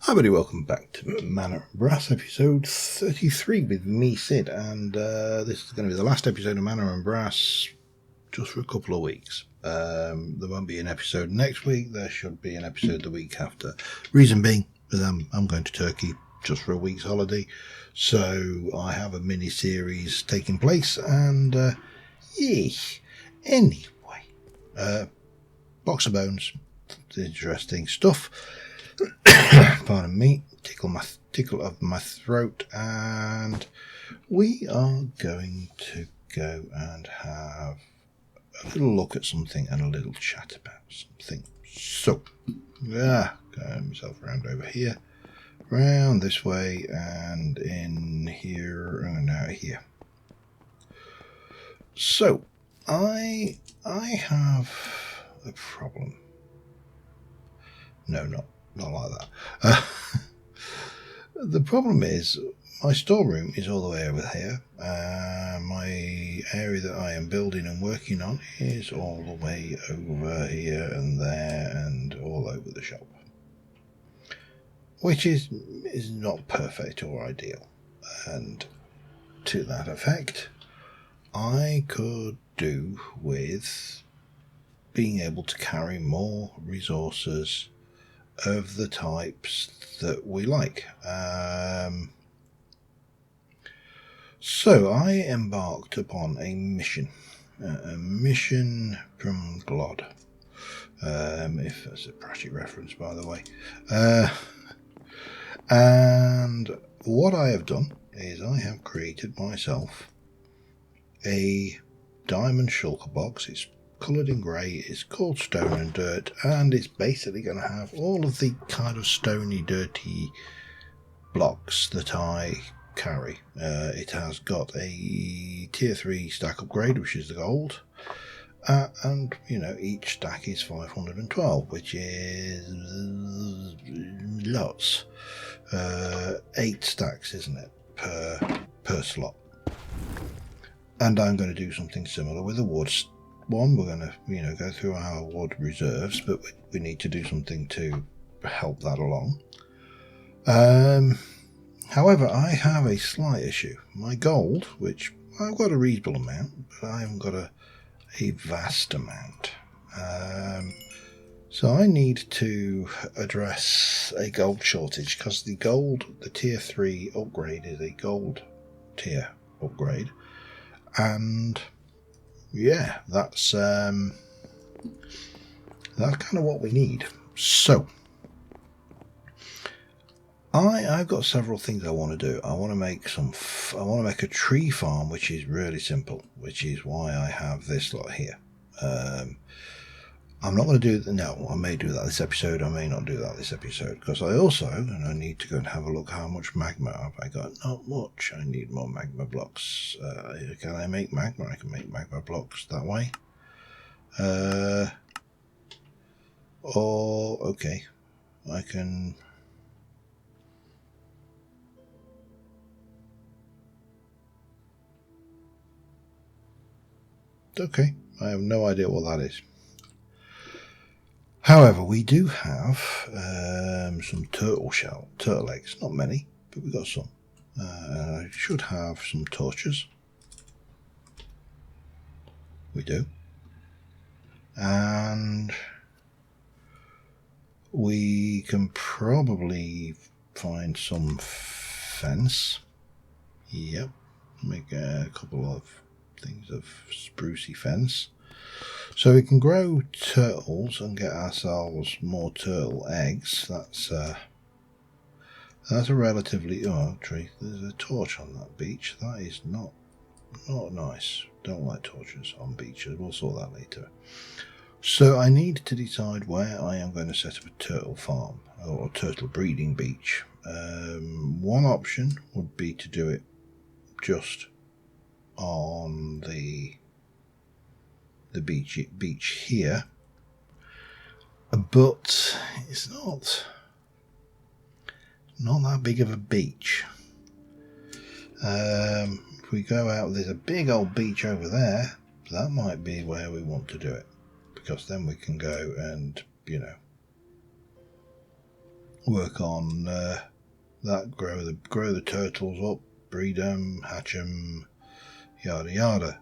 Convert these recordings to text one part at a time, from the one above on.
Hi everybody, welcome back to Manor and Brass episode 33 with me, Sid, and this is going to be the last episode of Manor and Brass just for a couple of weeks. There won't be an episode next week, there should be an episode the week after. Reason being that I'm going to Turkey just for a week's holiday, so I have a mini-series taking place, and anyway, Box of Bones, interesting stuff. Pardon me, tickle of my throat, and we are going to go and have a little look at something and a little chat about something. So, going myself around over here, round this way, and in here, and out here. So, I have a problem. No, not like that. The problem is my storeroom is all the way over here. My area that I am building and working on is all the way over here and there and all over the shop, which is not perfect or ideal. And to that effect, I could do with being able to carry more resources of the types that we like. So I embarked upon a mission from Glod. If that's a Pratchett reference, by the way. And what I have done is I have created myself a diamond shulker box. It's coloured in grey, it's called Stone and Dirt, and it's basically going to have all of the kind of stony, dirty blocks that I carry. It has got a tier 3 stack upgrade, which is the gold, and each stack is 512, which is lots. 8 stacks, isn't it, per slot. And I'm going to do something similar with the wood one. We're going to go through our wood reserves, but we need to do something to help that along. However, I have a slight issue. My gold, which I've got a reasonable amount, but I haven't got a vast amount. So I need to address a gold shortage, because the tier 3 upgrade is a gold tier upgrade, and yeah, that's kind of what we need. So I've got several things I want to do. I want to make a tree farm, which is really simple, which is why I have this lot here. I'm not going to do that. No, I may do that this episode. I may not do that this episode, because I need to go and have a look how much magma have I got. Not much. I need more magma blocks. Can I make magma? I can make magma blocks that way. Okay, I can. Okay, I have no idea what that is. However, we do have some turtle eggs. Not many, but we've got some. I should have some torches. We do. And we can probably find some fence. Yep, make a couple of things of sprucey fence. So we can grow turtles and get ourselves more turtle eggs. That's a relatively tree. There's a torch on that beach. That is not nice. Don't like torches on beaches. We'll sort that later. So I need to decide where I am going to set up a turtle farm or a turtle breeding beach. One option would be to do it just on the beach here, but it's not that big of a beach. If we go out, there's a big old beach over there. That might be where we want to do it, because then we can go and work on that, grow the turtles up, breed them, hatch them, yada yada.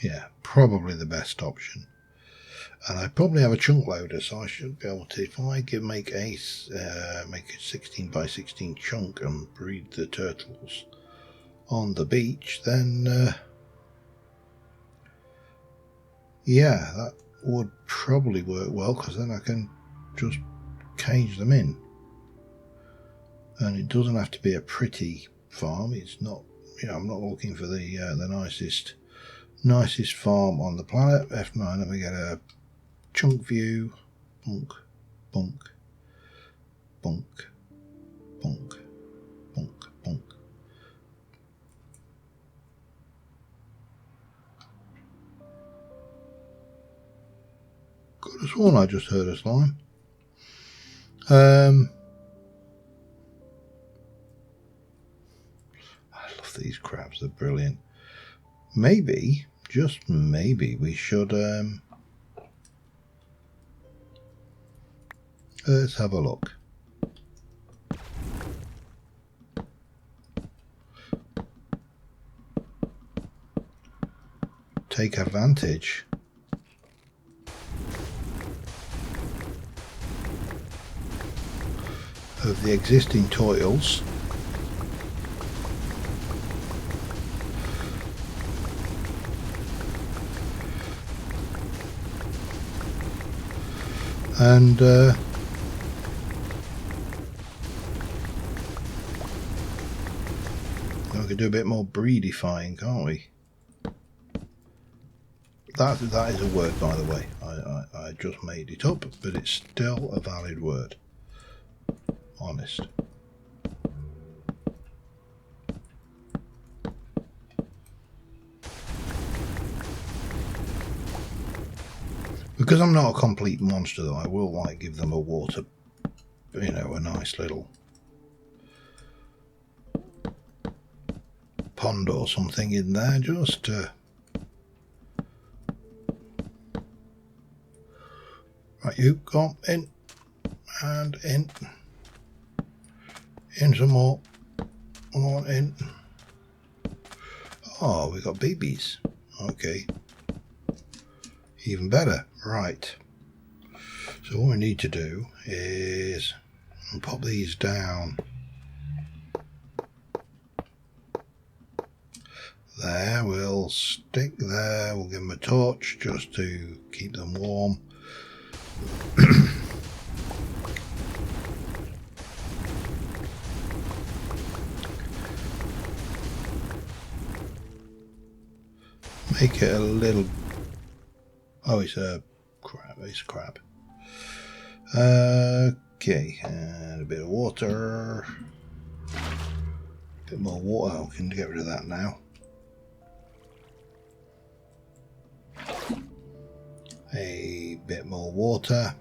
Yeah, probably the best option. And I probably have a chunk loader, so I should be able to, if I make a 16 by 16 chunk and breed the turtles on the beach, then yeah, that would probably work well, because then I can just cage them in. And it doesn't have to be a pretty farm. It's not, I'm not looking for the nicest farm on the planet. F9, let me get a chunk view. Bunk, bunk, bunk, bunk, bunk, bunk. Could have sworn I just heard a slime. I love these crabs, they're brilliant. Maybe, just maybe, we should let's have a look. Take advantage of the existing toils and we can do a bit more breedifying, can't we? That is a word, by the way. I just made it up, but it's still a valid word. Honest. Because I'm not a complete monster, though, I will give them a water, a nice little pond or something in there, just to... Right, you go in and in. In some more. On in. Oh, we got babies. Okay. Even better. Right. So what we need to do is pop these down. There, we'll stick there. We'll give them a torch just to keep them warm. Make it a little... Oh, it's a crab. It's a crab. Okay, and a bit of water. A bit more water. Oh, we can get rid of that now. A bit more water.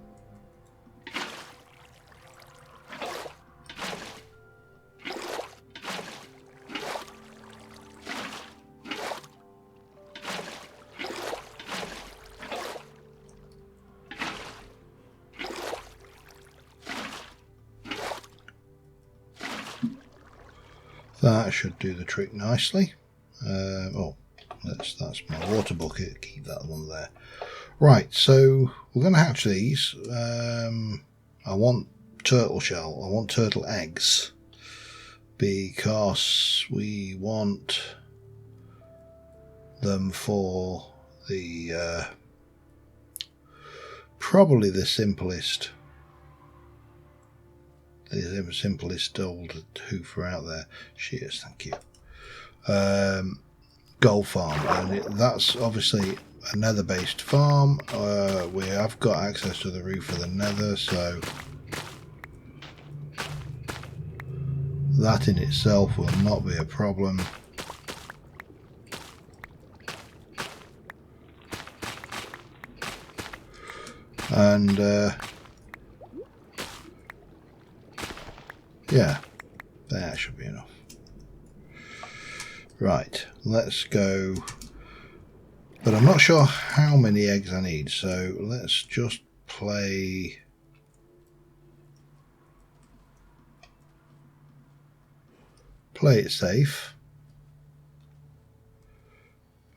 That should do the trick nicely. Oh, that's my water bucket. Keep that one there. Right, so we're going to hatch these. I want turtle shell. I want turtle eggs, because we want them for the probably the simplest old hoofer out there. Cheers, thank you. Gold farm, and that's obviously a nether based farm. We have got access to the roof of the nether, so that in itself will not be a problem. And yeah, that should be enough. Right, let's go. But I'm not sure how many eggs I need, so let's just play play it safe.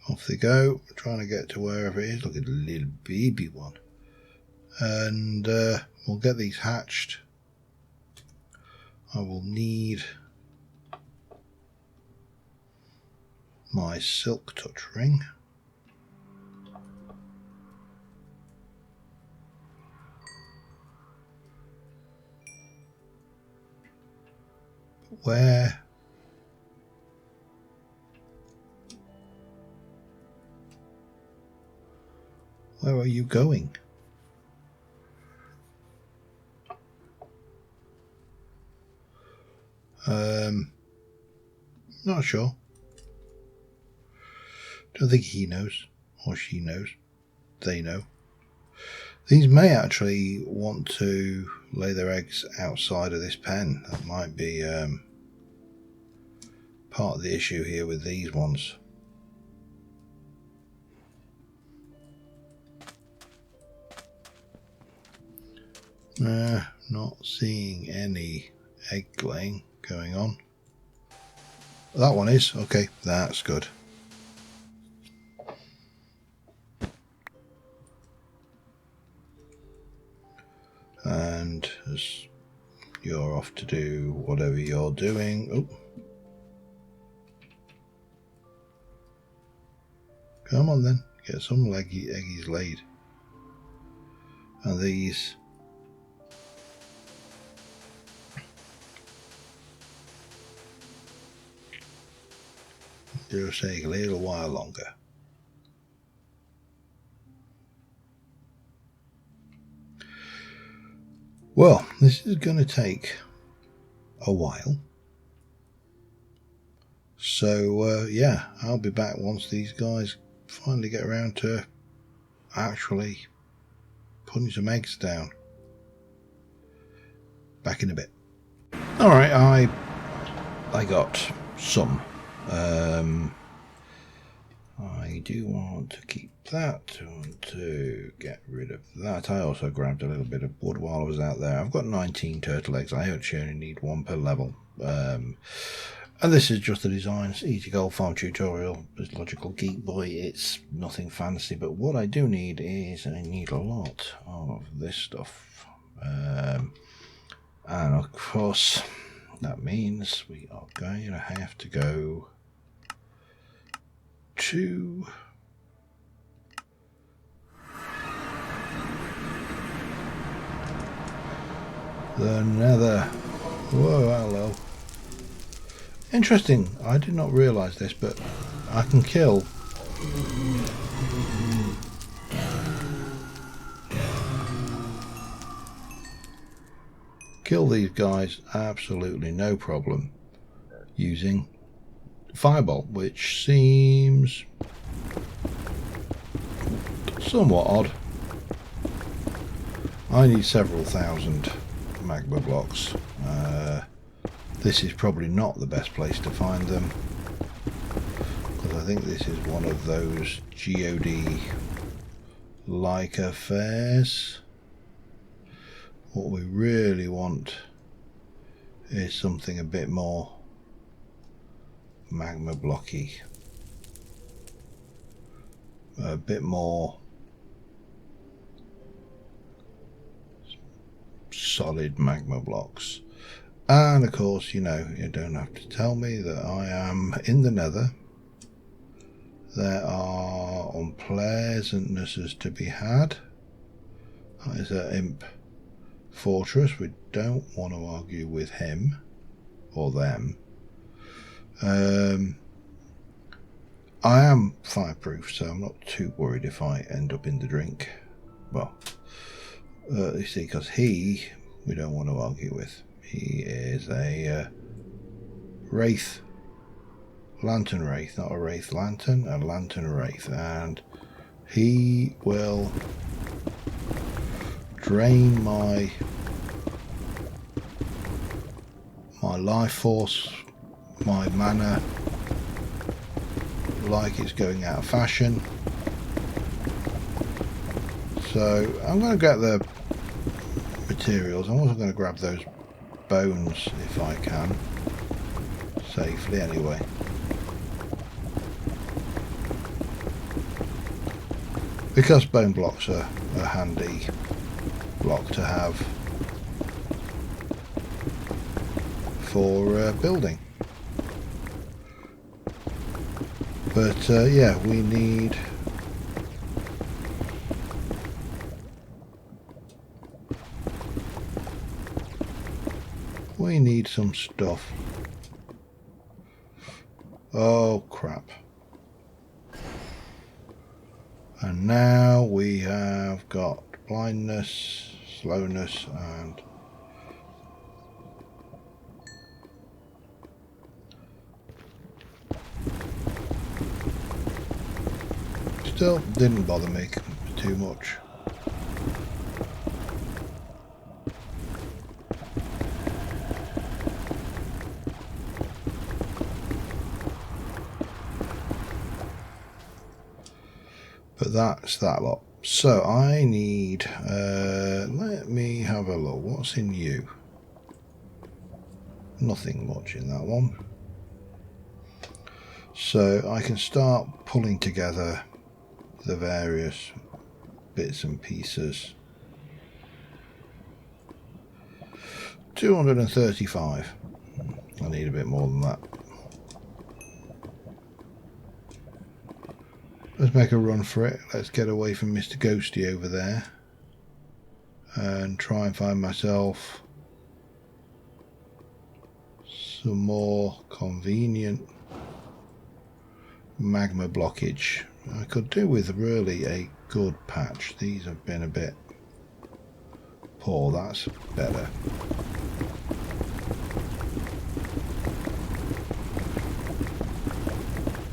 Off they go, trying to get to wherever it is. Look at the little baby one. And we'll get these hatched. I will need my silk touch ring. Where are you going? Not sure. Don't think he knows or she knows. They know. These may actually want to lay their eggs outside of this pen. That might be part of the issue here with these ones. Not seeing any egg laying going on. That one is. Okay, that's good. And as you're off to do whatever you're doing. Oh. Come on then, get some eggies laid. And these will take a little while longer. Well, this is going to take a while. So, yeah, I'll be back once these guys finally get around to actually putting some eggs down. Back in a bit. Alright, I got some. I do want to keep that. I want to get rid of that. I also grabbed a little bit of wood while I was out there. I've got 19 turtle eggs. I actually only need one per level. And this is just the designs. Easy Gold Farm tutorial. It's Logical Geek Boy. It's nothing fancy, but what I do need is I need a lot of this stuff. And of course, that means we are going to have to go to the Nether. Whoa, hello. Interesting, I did not realise this, but I can kill these guys absolutely no problem using Firebolt, which seems somewhat odd. I need several thousand magma blocks. This is probably not the best place to find them, because I think this is one of those GOD-like affairs. What we really want is something a bit more magma blocky, a bit more solid magma blocks. And of course, you know, you don't have to tell me that I am in the Nether. There are unpleasantnesses to be had. That is an imp fortress. We don't want to argue with him or them. I am fireproof, so I'm not too worried if I end up in the drink. Well, you see, because we don't want to argue with. He is a wraith, lantern wraith, not a wraith lantern, a lantern wraith, and he will drain my life force, my mana, like it's going out of fashion. So I'm going to get the materials. I'm also going to grab those bones if I can. safely anyway. Because bone blocks are a handy block to have for building. But yeah, we need some stuff. Oh crap. And now we have got blindness, slowness, and still didn't bother me too much. But that's that lot. So I need, let me have a look. What's in you? Nothing much in that one. So I can start pulling together the various bits and pieces. 235. I need a bit more than that. Let's make a run for it. Let's get away from Mr. Ghosty over there and try and find myself some more convenient magma blockage. I could do with really a good patch. These have been a bit poor. That's better.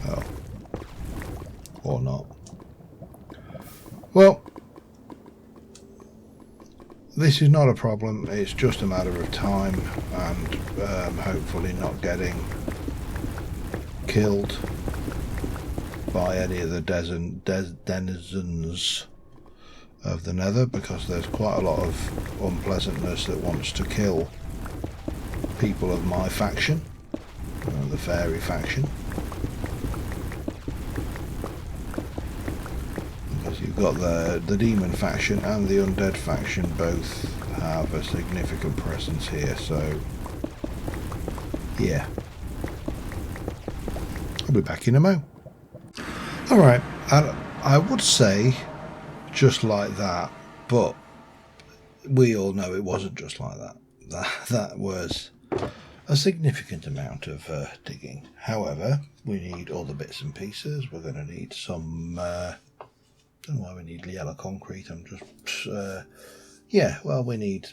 Oh. Or not. Well, this is not a problem. It's just a matter of time and hopefully not getting killed by any of the denizens of the Nether, because there's quite a lot of unpleasantness that wants to kill people of my faction, the fairy faction. Because you've got the demon faction and the undead faction both have a significant presence here, so yeah. I'll be back in a mo. Alright, I would say just like that, but we all know it wasn't just like that. That was a significant amount of digging. However, we need all the bits and pieces. We're going to need some, I don't know why we need yellow concrete. I'm just, yeah, well, we need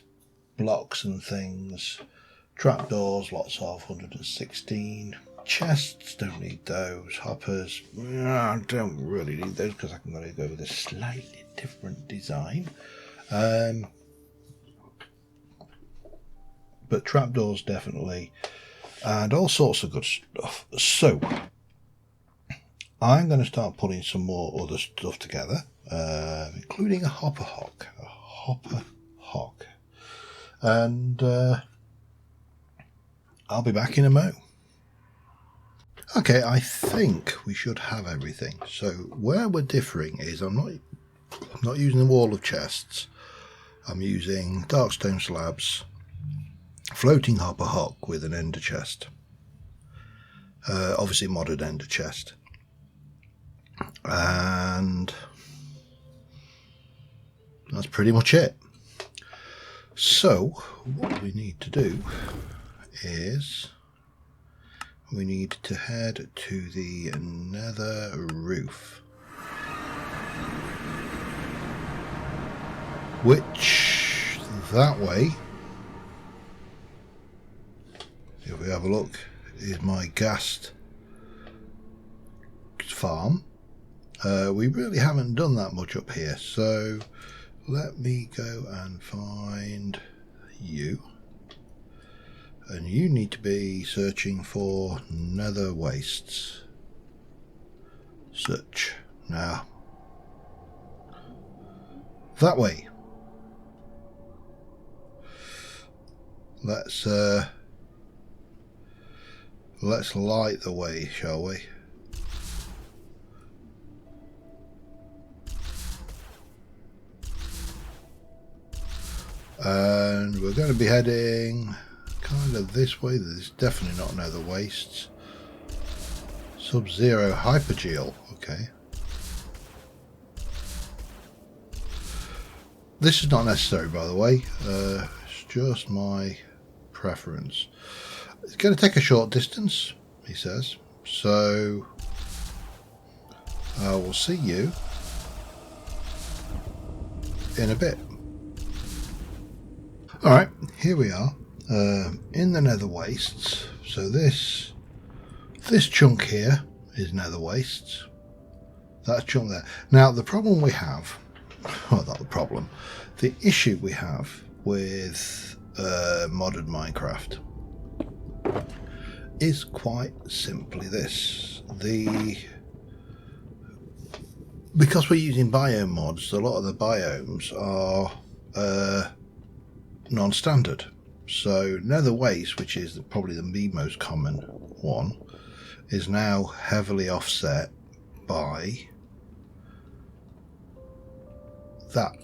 blocks and things, trapdoors, lots of 116. Chests, don't need those. Hoppers, I don't really need those because I can go with a slightly different design. But trapdoors definitely, and all sorts of good stuff. So I'm going to start putting some more other stuff together, including a hopper hock, and I'll be back in a mo. Okay, I think we should have everything. So where we're differing is I'm not using the wall of chests. I'm using dark stone slabs, floating hopper hock with an ender chest. Obviously modded ender chest. And that's pretty much it. So what we need to do is we need to head to the nether roof, which that way, if we have a look, is my ghast farm. We really haven't done that much up here, so let me go and find you. And you need to be searching for nether wastes. Search. Now, that way. Let's let's light the way, shall we? And we're going to be heading kind of this way. There's definitely not nether wastes. Sub-Zero Hypergel, okay. This is not necessary, by the way. It's just my preference. It's going to take a short distance, he says. So I will see you in a bit. Alright, here we are in the nether wastes. So this chunk here is nether wastes. That chunk there. Now the problem we have, well, not the problem, the issue we have with modded Minecraft is quite simply this. Because we're using biome mods, a lot of the biomes are non-standard. So nether waste, which is probably the most common one, is now heavily offset by that.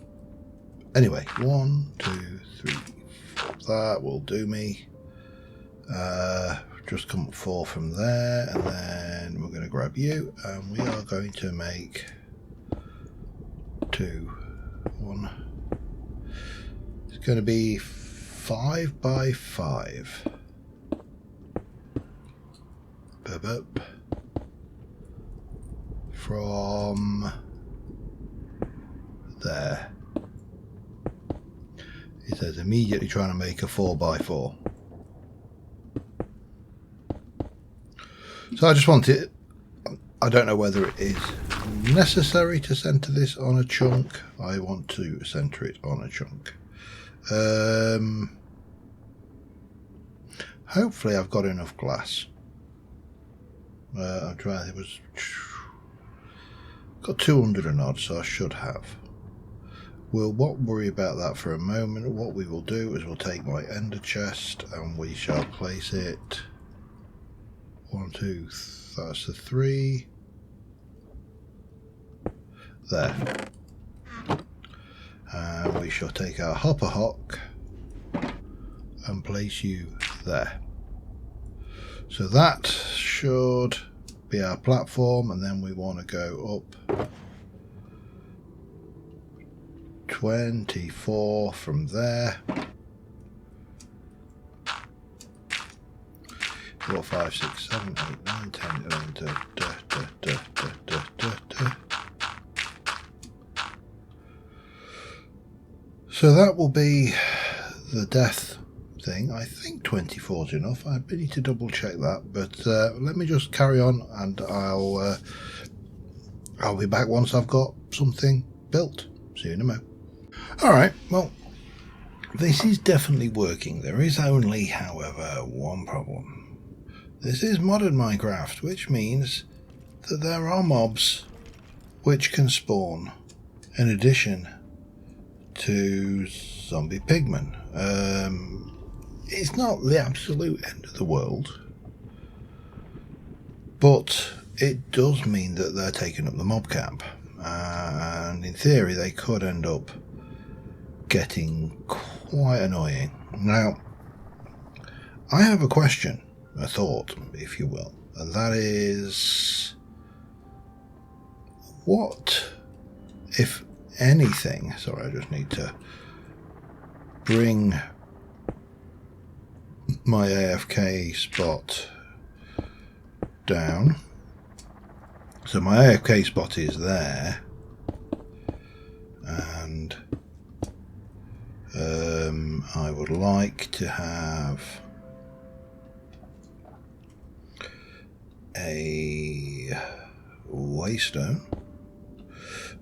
Anyway, 1, 2, 3, 4. That will do me. Just come up 4 from there, and then we're going to grab you, and we are going to make 2, 1. It's going to be 5 by 5. Burp. From there. It says immediately trying to make a 4 by 4. So I just want it. I don't know whether it is necessary to center this on a chunk. I want to center it on a chunk. Hopefully I've got enough glass. I'm trying. It was got 200 and odd, so I should have. We'll not worry about that for a moment. What we will do is we'll take my ender chest and we shall place it. 1, 2, that's the 3. There. And we shall take our hopper hock and place you there. So that should be our platform, and then we want to go up 24 from there. 4, 5, 6, 7, 8, 9, 10, 11, So that will be the death thing. I think 24 is enough. I need to double check that, but let me just carry on, and I'll be back once I've got something built. See you in a moment. Alright, well, this is definitely working. There is only, however, one problem. This is modded Minecraft, which means that there are mobs which can spawn in addition to zombie pigmen. It's not the absolute end of the world, but it does mean that they're taking up the mob cap, and in theory they could end up getting quite annoying. Now, I have a question, a thought, if you will, and that is, what, if anything, sorry, I just need to bring my AFK spot down. So my AFK spot is there, and I would like to have a waystone,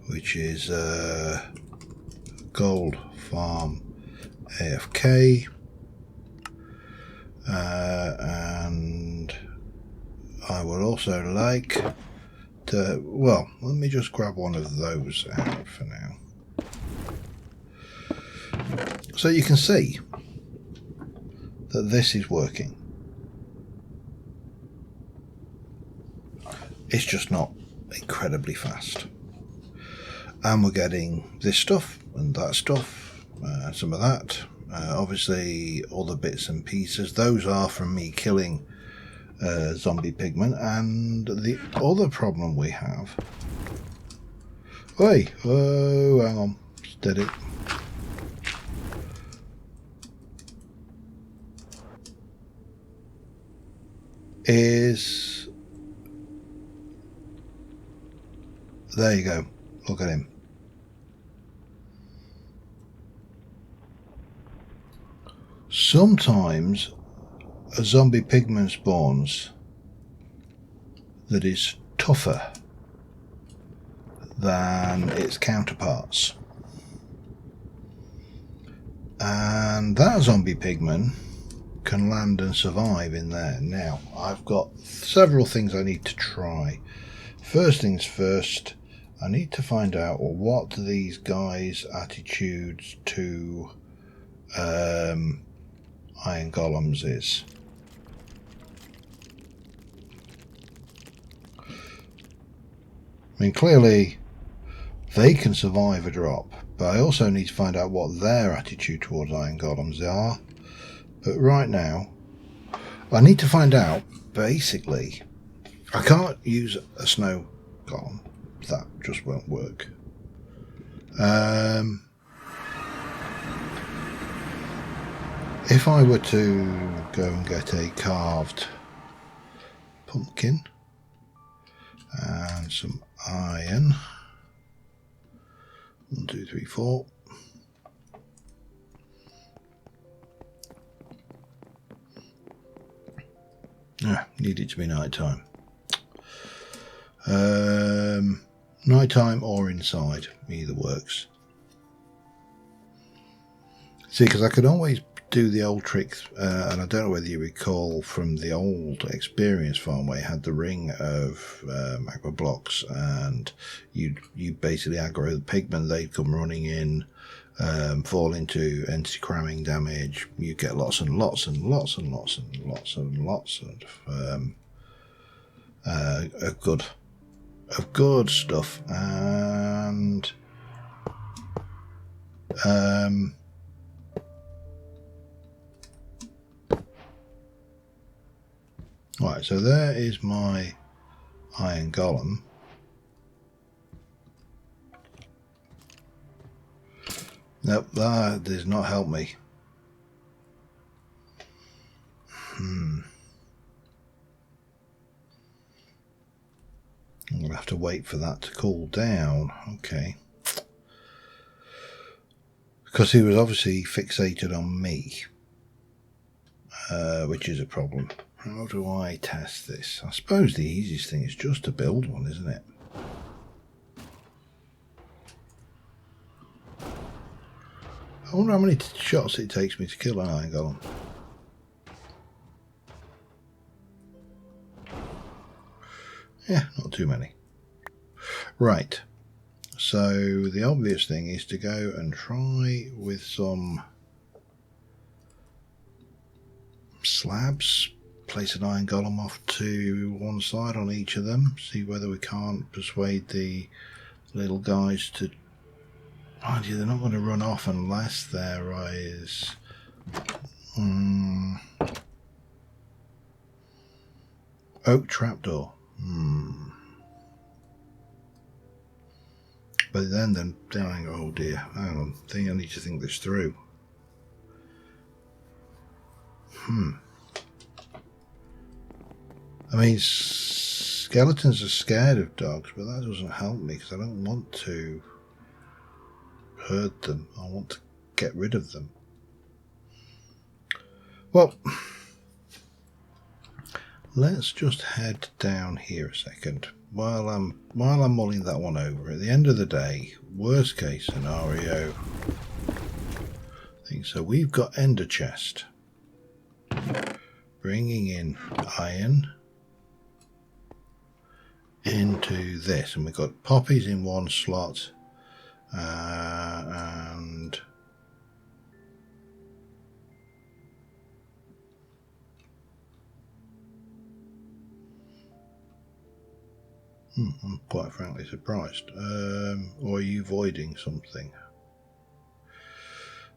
which is gold farm AFK, and I would also like to, well, let me just grab one of those out for now. So you can see that this is working. it's just not incredibly fast. And we're getting this stuff and that stuff, some of that. Obviously, all the bits and pieces. Those are from me killing zombie pigmen. And the other problem we have... Hey, oh, hang on, steady. Is... There you go. Look at him. Sometimes a zombie pigman spawns that is tougher than its counterparts. And that zombie pigman can land and survive in there. Now, I've got several things I need to try. First things first, I need to find out what these guys' attitudes to iron golems is. I mean, clearly they can survive a drop, but I also need to find out what their attitude towards iron golems are. But right now, I need to find out, basically, I can't use a snow golem. That just won't work. If I were to go and get a carved pumpkin and some iron, 1, 2, 3, 4. Need it to be night time. Night time or inside, either works. See, because I could always do the old tricks, and I don't know whether you recall from the old experience farm where you had the ring of magma blocks, and you basically aggro the pigmen, they'd come running in, fall into entity cramming damage. You get lots and lots and lots and lots and lots and lots of good stuff. And right, so there is my iron golem. Nope, that does not help me. I'm going to have to wait for that to cool down. Okay. Because he was obviously fixated on me, which is a problem. How do I test this? I suppose the easiest thing is just to build one, isn't it? I wonder how many shots it takes me to kill an iron golem. Yeah, not too many. Right. So the obvious thing is to go and try with some slabs. Place an iron golem off to one side on each of them. See whether we can't persuade the little guys to... Mind you, they're not going to run off unless there is... Oak trapdoor. But then oh dear, hang on, I think I need to think this through. I mean, skeletons are scared of dogs, but that doesn't help me because I don't want to hurt them. I want to get rid of them. Well, let's just head down here a second while I'm mulling that one over. At the end of the day, worst case scenario, I think so. We've got ender chest, bringing in iron into this, and we've got poppies in one slot, and I'm quite frankly surprised. Or are you voiding something?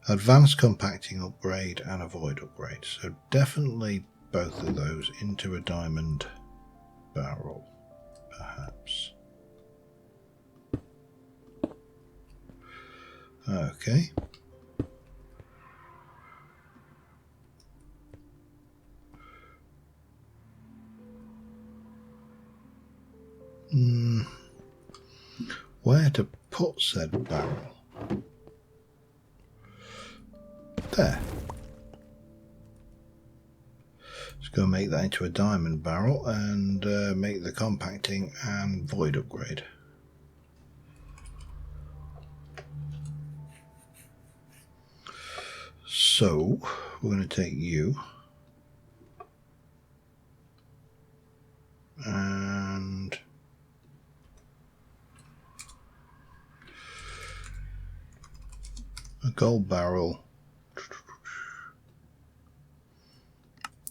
Advanced compacting upgrade and a void upgrade. So definitely both of those into a diamond barrel, perhaps. Okay. Where to put said barrel? There. Let's go make that into a diamond barrel and make the compacting and void upgrade. So we're going to take you and a gold barrel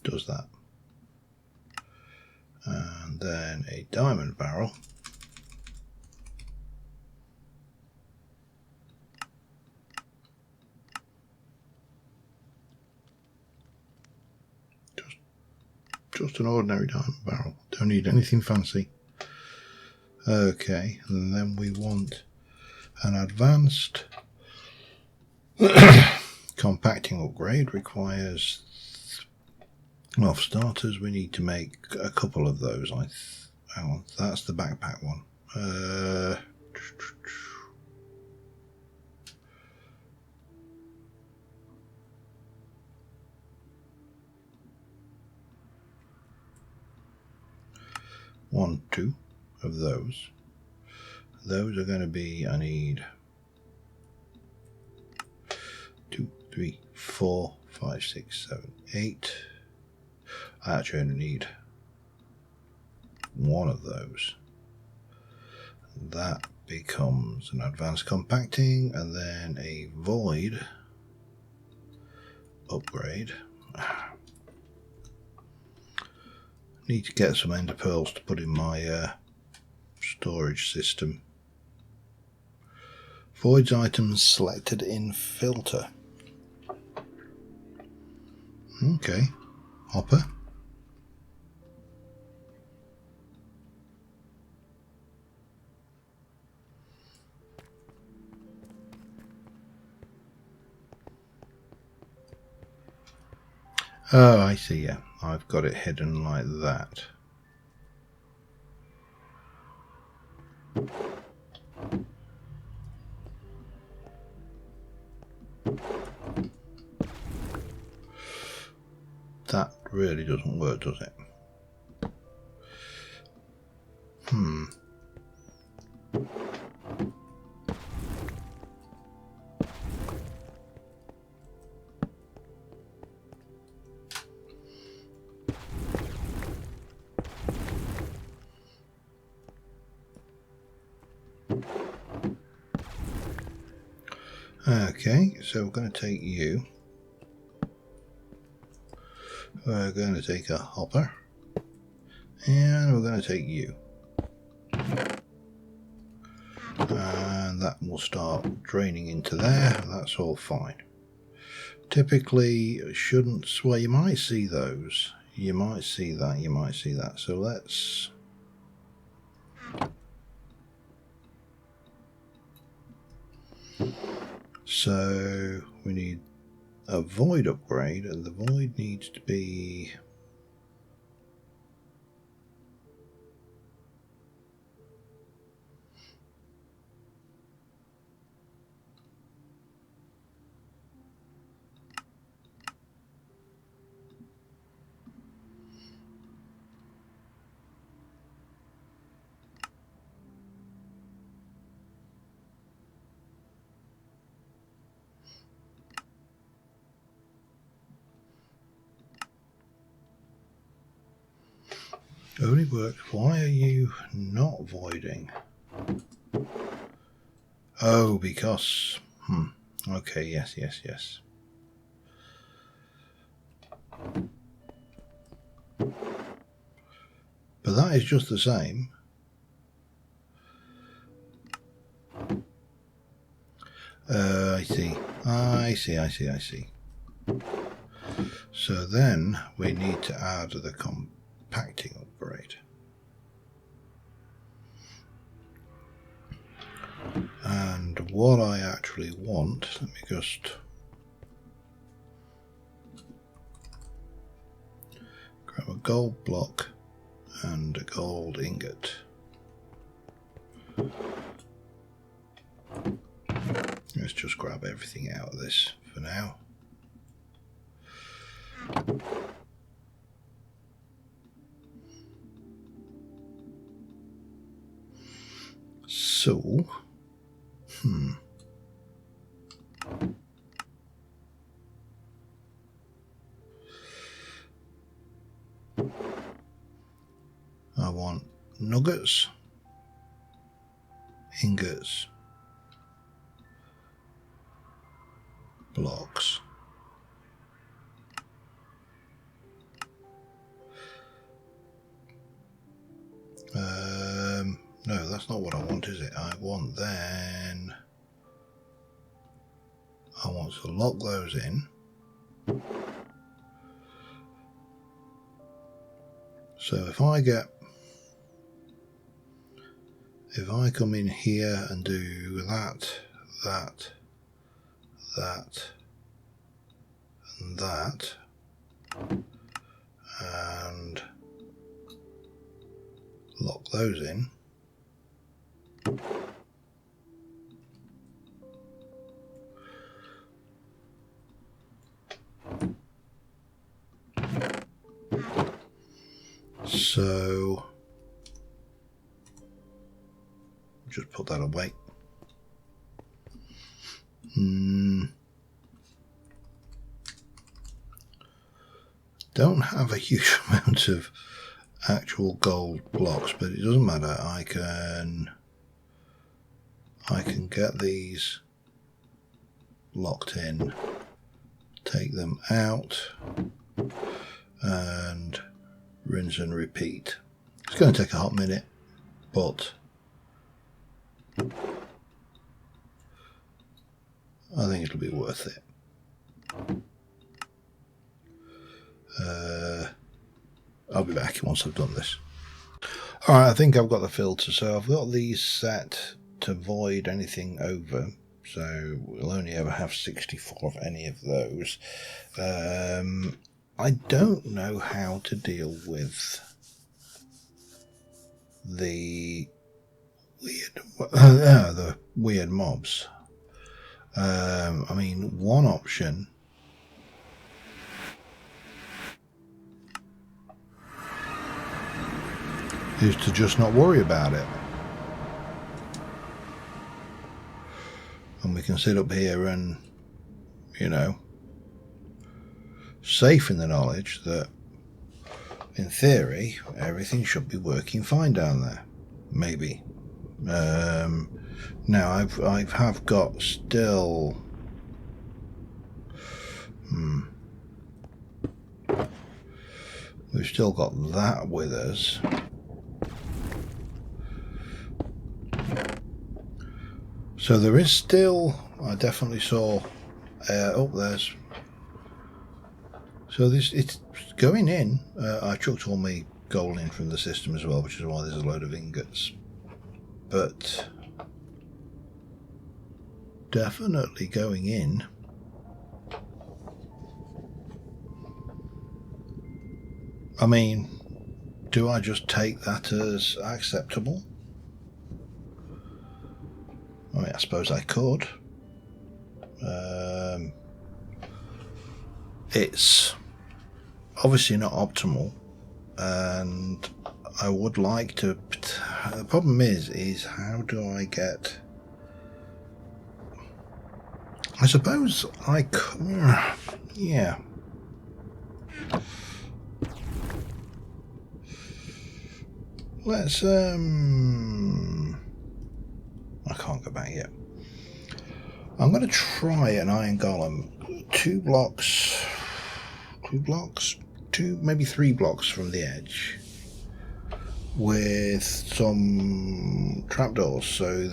does that, and then a diamond barrel just an ordinary diamond barrel, don't need anything fancy. Okay, and then we want an advanced compacting upgrade. Requires, well, for starters we need to make a couple of those. Hang on, that's the backpack one. 1, 2 of those. Those are going to be, I need 2, 3, 4, 5, 6, 7, 8. I actually only need one of those. That becomes an advanced compacting and then a void upgrade. Need to get some ender pearls to put in my storage system. Voids items selected in filter. Okay, hopper. Oh, I see, yeah. I've got it hidden like that. That really doesn't work, does it? Okay, so we're going to take you. We're going to take a hopper. And we're going to take you. And that will start draining into there. That's all fine. Typically, shouldn't. Well, you might see those. You might see that. You might see that. So let's. So we need a void upgrade, and the void needs to be. Only works. Why are you not voiding? Oh, because. Okay, yes. But that is just the same I see. I see. So then we need to add the compacting upgrade. And what I actually want, let me just grab a gold block and a gold ingot. Let's just grab everything out of this for now. So, I want nuggets, ingots, blocks. No, that's not what I want, is it? I want to lock those in. So if I come in here and do that, and that, and lock those in, so just put that away. Don't have a huge amount of actual gold blocks, but it doesn't matter. I can get these locked in, take them out, and rinse and repeat. It's going to take a hot minute, but I think it'll be worth it. I'll be back once I've done this. Alright, I think I've got the filter, so I've got these set to void anything over, so we'll only ever have 64 of any of those. I don't know how to deal with the weird mobs. I mean, one option is to just not worry about it. And we can sit up here and, you know, safe in the knowledge that, in theory, everything should be working fine down there. Maybe. Now, I've got still... We've still got that with us. So there is still... I definitely saw... there's... So it's going in. I chucked all my gold in from the system as well, which is why there's a load of ingots. But definitely going in. I mean, do I just take that as acceptable? I mean, I suppose I could. It's obviously not optimal, and I would like to... The problem is how do I get... I suppose I could... Yeah. Let's... I can't go back yet. I'm going to try an iron golem. 2 blocks, maybe 3 blocks from the edge, with some trapdoors. So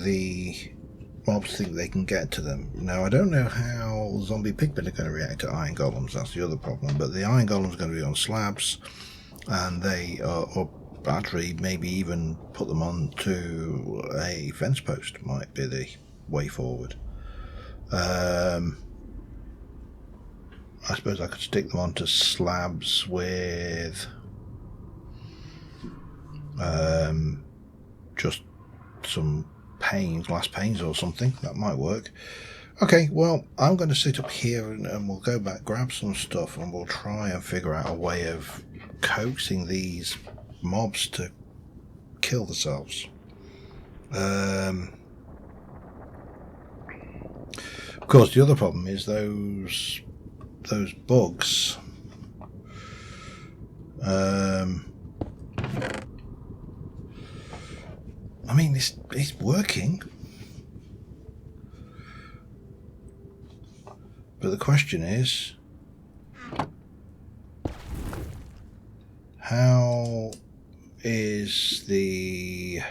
mobs think they can get to them. Now, I don't know how zombie pigmen are going to react to iron golems. That's the other problem. But the iron golems are going to be on slabs, and they are, or actually maybe even put them onto a fence post might be the way forward. I suppose I could stick them onto slabs with just some glass panes or something. That might work. Okay, well, I'm going to sit up here and we'll go back, grab some stuff, and we'll try and figure out a way of coaxing these mobs to kill themselves. Of course, the other problem is those bugs. I mean, it's working. But the question is, how is the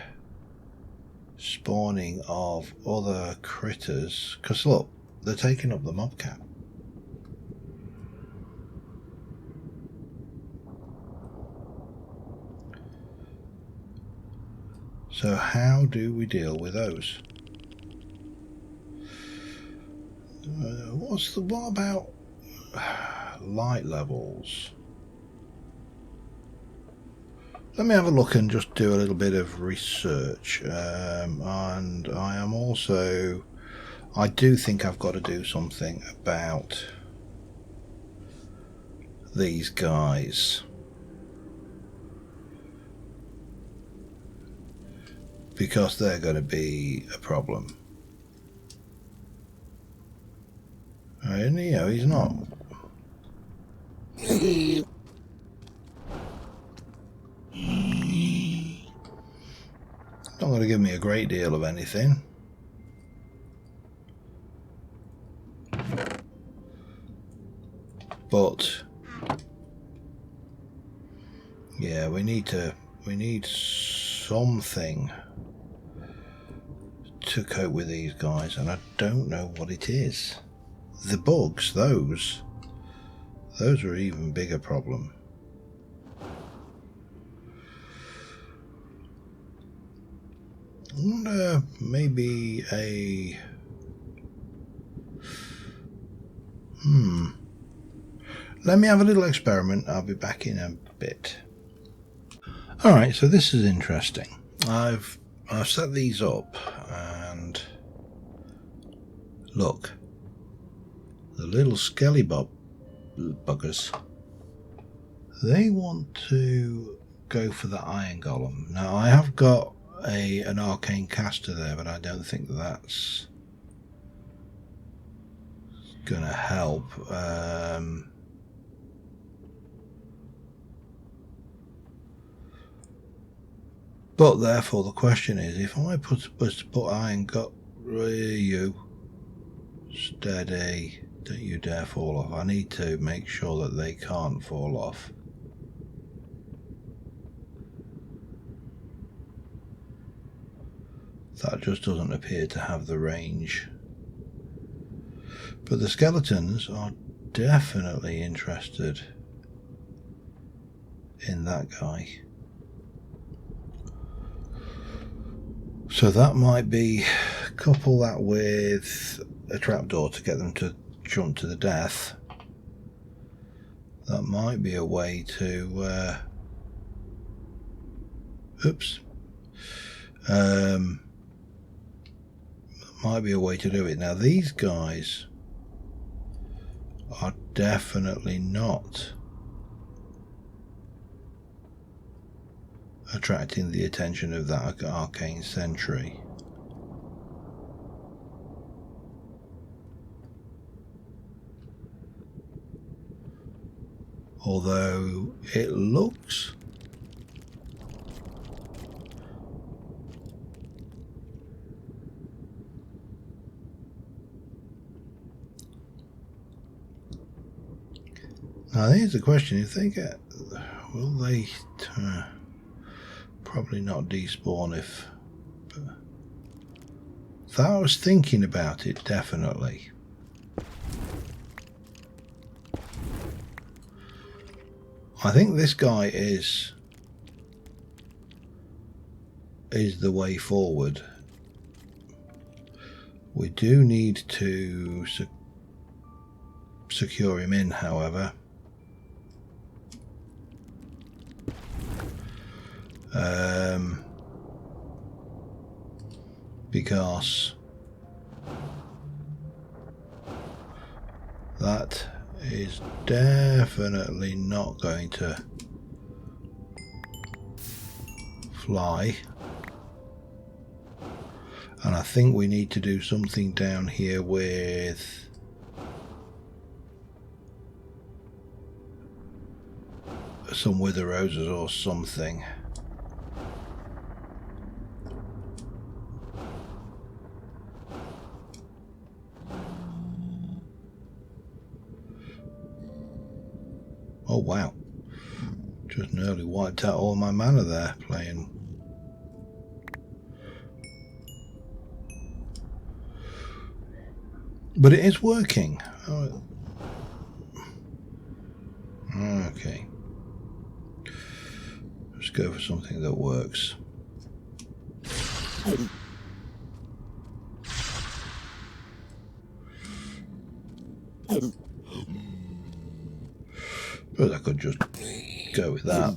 spawning of other critters? Because look, they're taking up the mob cap. So how do we deal with those? What about light levels? Let me have a look and just do a little bit of research. And I do think I've got to do something about these guys. Because they're going to be a problem. And, you know, he's not. Not going to give me a great deal of anything. But yeah, we need something to cope with these guys, and I don't know what it is. The bugs, those are an even bigger problem. I wonder, maybe a let me have a little experiment. I'll be back in a bit. Alright, so this is interesting. I've set these up, and look, the little skelly buggers, they want to go for the iron golem. Now, I have got an arcane caster there, but I don't think that's gonna help. But therefore the question is, if I was to put iron you steady, don't you dare fall off. I need to make sure that they can't fall off. That just doesn't appear to have the range. But the skeletons are definitely interested in that guy. So that might be, couple that with a trapdoor to get them to jump to the death. That might be a way to might be a way to do it. Now these guys are definitely not attracting the attention of that arcane sentry. Although it looks now here's the question, if they get, will they probably not despawn if I was thinking about it, definitely. I think this guy is the way forward. We do need to secure him in, however. Because that is definitely not going to fly. And I think we need to do something down here with some wither roses or something. Oh wow, just nearly wiped out all my mana there playing. But it is working. Oh. Okay. Let's go for something that works. But I could just go with that.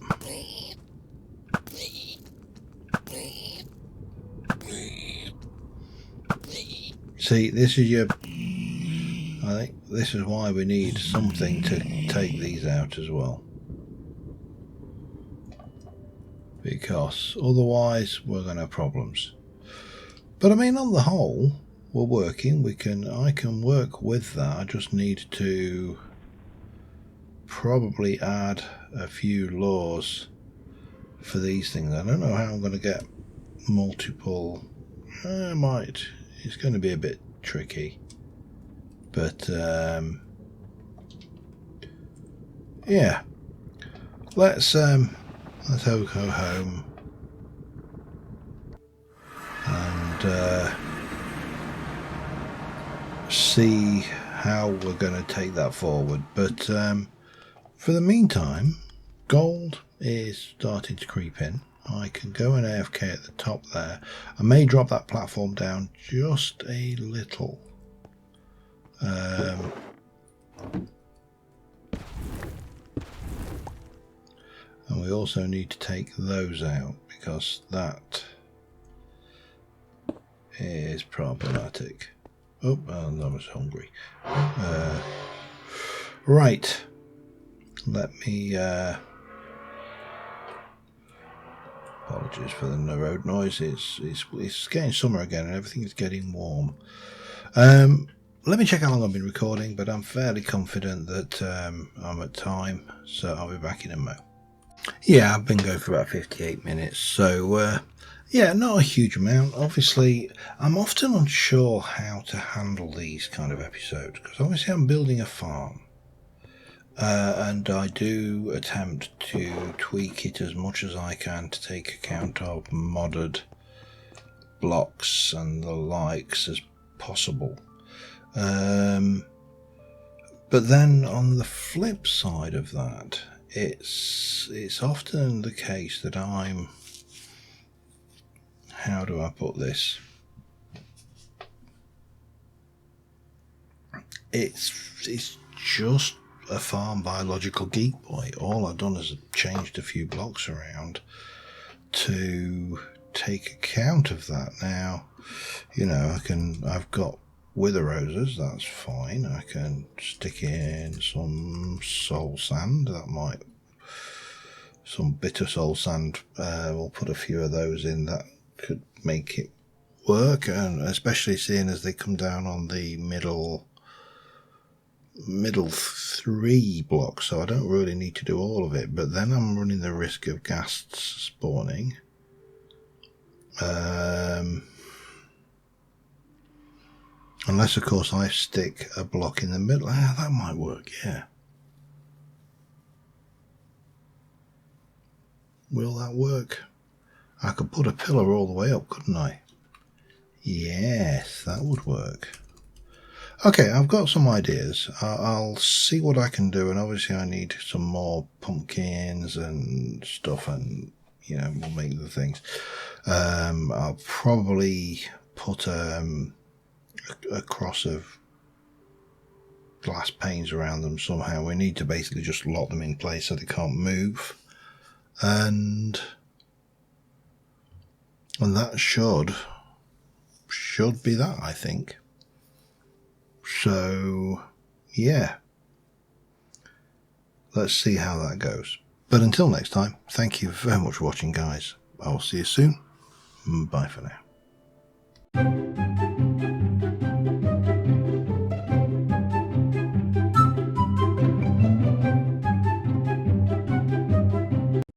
See, this is your... I think this is why we need something to take these out as well. Because otherwise we're going to have problems. But I mean, on the whole, we're working. I can work with that. I just need to probably add a few laws for these things. I don't know how I'm going to get multiple. I might. It's going to be a bit tricky. But yeah, let's go home and see how we're going to take that forward. But for the meantime, gold is starting to creep in. I can go and AFK at the top there. I may drop that platform down just a little. And we also need to take those out because that is problematic. Oh, I was hungry. Right. Let me... apologies for the road noise. It's getting summer again and everything is getting warm. Let me check how long I've been recording, but I'm fairly confident that I'm at time, so I'll be back in a mo. Yeah, I've been going for about 58 minutes, so yeah, not a huge amount. Obviously, I'm often unsure how to handle these kind of episodes, because obviously I'm building a farm, and I do attempt to tweak it as much as I can to take account of modded blocks and the likes as possible. But then on the flip side of that, it's often the case that I'm, how do I put this? It's just a farm biological geek boy. All I've done is changed a few blocks around to take account of that. Now, you know, I've got wither roses, that's fine. I can stick in some soul sand, that might, some bitter soul sand, we'll put a few of those in, that could make it work, and especially seeing as they come down on the middle 3 blocks, so I don't really need to do all of it, but then I'm running the risk of ghasts spawning. Unless, of course, I stick a block in the middle. That might work, yeah. Will that work? I could put a pillar all the way up, couldn't I? Yes, that would work. Okay, I've got some ideas. I'll see what I can do, and obviously I need some more pumpkins and stuff, and we'll make the things. I'll probably put a cross of glass panes around them somehow. We need to basically just lock them in place so they can't move, and that should be that, I think. So yeah, let's see how that goes. But until next time, thank you very much for watching, guys. I will see you soon. Bye for now.